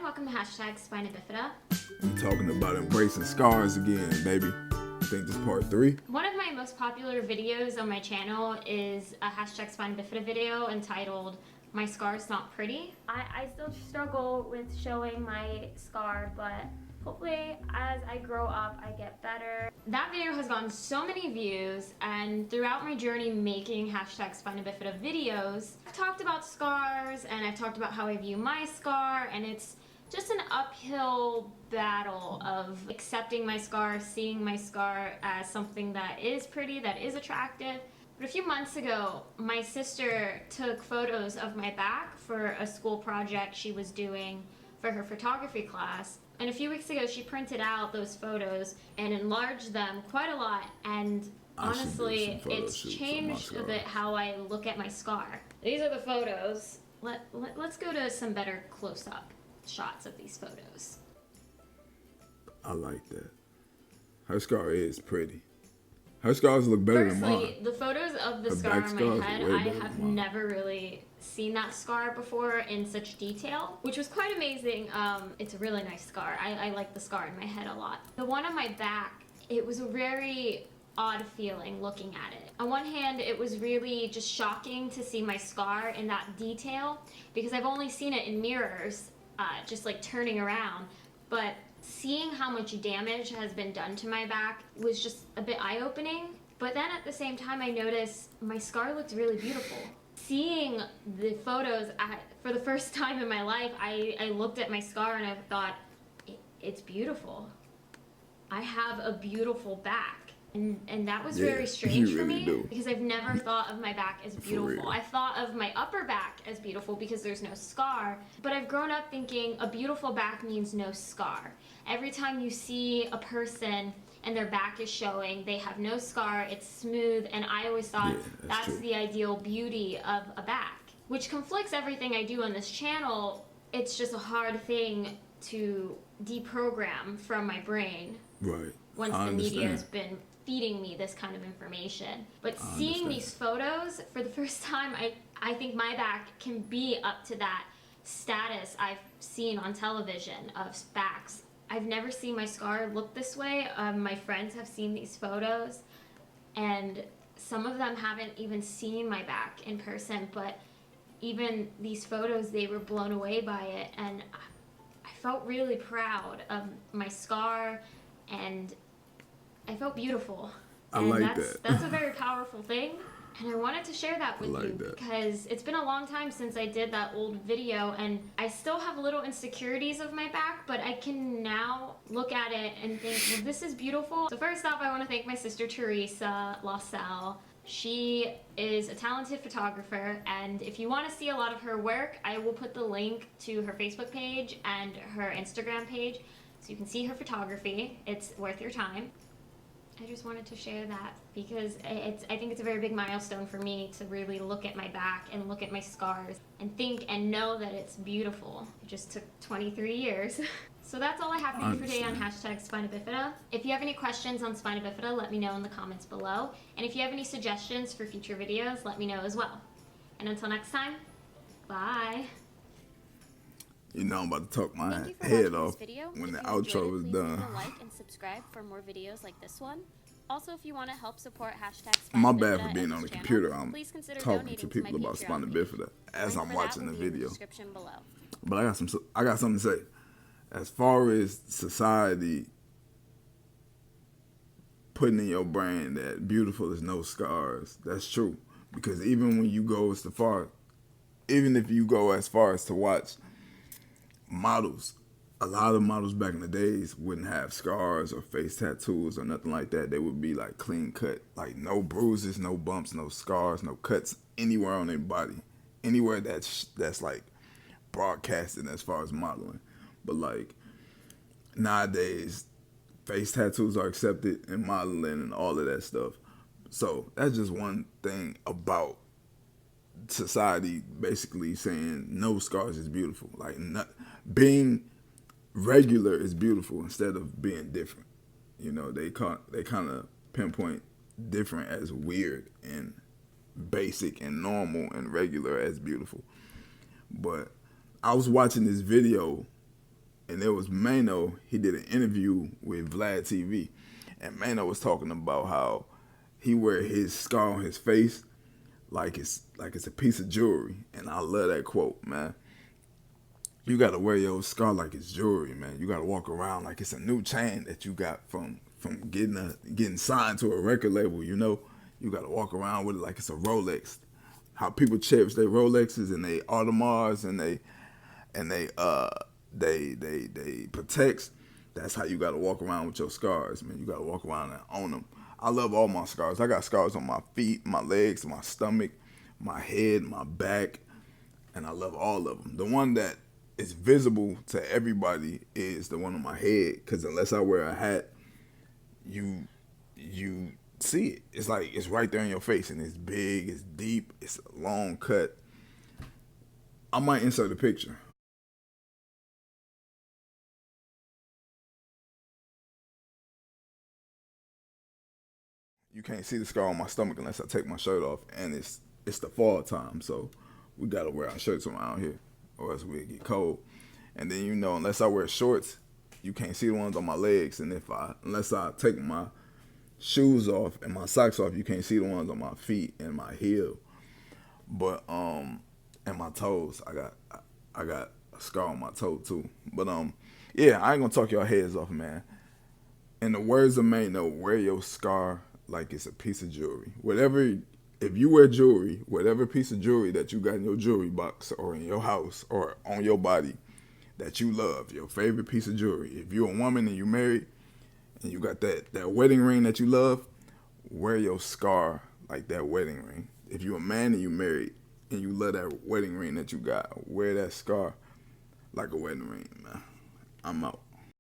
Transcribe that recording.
welcome to hashtag Spina Bifida. We're talking about embracing scars again, baby. I think this is part 3. One of my most popular videos on my channel is a hashtag Spina Bifida video entitled My Scar's Not Pretty. I still struggle with showing my scar, but hopefully as I grow up I get better. That video has gotten so many views, and throughout my journey making hashtag Spina Bifida videos, I've talked about scars and I've talked about how I view my scar, and it's just an uphill battle of accepting my scar, seeing my scar as something that is pretty, that is attractive. But a few months ago, my sister took photos of my back for a school project she was doing for her photography class. And a few weeks ago, she printed out those photos and enlarged them quite a lot. And honestly, it's changed a bit how I look at my scar. These are the photos. Let's go to some better close-up shots of these photos. I like that. Her scar is pretty. Her scars look better than mine. Firstly, the photos of the scar on my head, I have never really seen that scar before in such detail, which was quite amazing. It's a really nice scar. I like the scar in my head a lot. The one on my back, it was a very odd feeling looking at it. On one hand, it was really just shocking to see my scar in that detail because I've only seen it in mirrors, just like turning around. But seeing how much damage has been done to my back was just a bit eye-opening. But then at the same time, I noticed my scar looked really beautiful. Seeing the photos for the first time in my life, I looked at my scar and I thought, it's beautiful. I have a beautiful back. And that was very strange for me because I've never thought of my back as beautiful. I've thought of my upper back as beautiful because there's no scar, but I've grown up thinking a beautiful back means no scar. Every time you see a person and their back is showing, they have no scar, it's smooth, and I always thought that's the ideal beauty of a back, which conflicts everything I do on this channel. It's just a hard thing to deprogram from my brain once the media has been feeding me this kind of information. But seeing these photos for the first time, I think my back can be up to that status I've seen on television of backs. I've never seen my scar look this way. My friends have seen these photos, and some of them haven't even seen my back in person, but even these photos, they were blown away by it, and I felt really proud of my scar, and I felt beautiful. And that's a very powerful thing. And I wanted to share that with you because it's been a long time since I did that old video, and I still have little insecurities of my back, but I can now look at it and think, well, this is beautiful. So first off, I want to thank my sister Teresa LaSalle. She is a talented photographer, and if you want to see a lot of her work, I will put the link to her Facebook page and her Instagram page so you can see her photography. It's worth your time. I just wanted to share that because I think it's a very big milestone for me to really look at my back and look at my scars and think and know that it's beautiful. It just took 23 years. So that's all I have for you for today on hashtag Spina Bifida. If you have any questions on Spina Bifida, let me know in the comments below. And if you have any suggestions for future videos, let me know as well. And until next time, bye. You know I'm about to talk my head off when the outro is done. Please like and subscribe for more videos like this one. Also, if you want to help support hashtag Spina Bifida, my bad for being on the computer. I'm talking to people about Spina Bifida as I'm watching the video. But I got something to say. As far as society putting in your brain that beautiful is no scars, that's true. Because even when you go even if you go as far as to watch models, a lot of models back in the days wouldn't have scars or face tattoos or nothing like that. They would be like clean cut, like no bruises, no bumps, no scars, no cuts anywhere on their body, anywhere that's like broadcasted as far as modeling. But like nowadays, face tattoos are accepted in modeling and all of that stuff. So that's just one thing about society basically saying no scars is beautiful. Like being regular is beautiful instead of being different. You know, they kind of pinpoint different as weird and basic and normal and regular as beautiful. But I was watching this video And there was Mano. He did an interview with Vlad TV, and Mano was talking about how he wear his scar on his face like it's a piece of jewelry. And I love that quote, man. You gotta wear your scar like it's jewelry, man. You gotta walk around like it's a new chain that you got from getting signed to a record label. You know, you gotta walk around with it like it's a Rolex. How people cherish their Rolexes and they Audemars and they Protects. That's how you gotta walk around with your scars, man. You gotta walk around and own them. I love all my scars. I got scars on my feet, my legs, my stomach, my head, my back, and I love all of them. The one that is visible to everybody is the one on my head, because unless I wear a hat, you see it. It's like it's right there in your face, and it's big, it's deep, it's a long cut. I might insert a picture. You can't see the scar on my stomach unless I take my shirt off, and it's the fall time, so we gotta wear our shirts around here, or else we'll get cold. And then unless I wear shorts, you can't see the ones on my legs, and unless I take my shoes off and my socks off, you can't see the ones on my feet and my heel. But and my toes, I got a scar on my toe too. But yeah, I ain't gonna talk your heads off, man. In the words of Mano, wear your scar like it's a piece of jewelry. If you wear jewelry, whatever piece of jewelry that you got in your jewelry box or in your house or on your body that you love, your favorite piece of jewelry. If you're a woman and you married and you got that wedding ring that you love, wear your scar like that wedding ring. If you're a man and you married and you love that wedding ring that you got, wear that scar like a wedding ring, man. I'm out.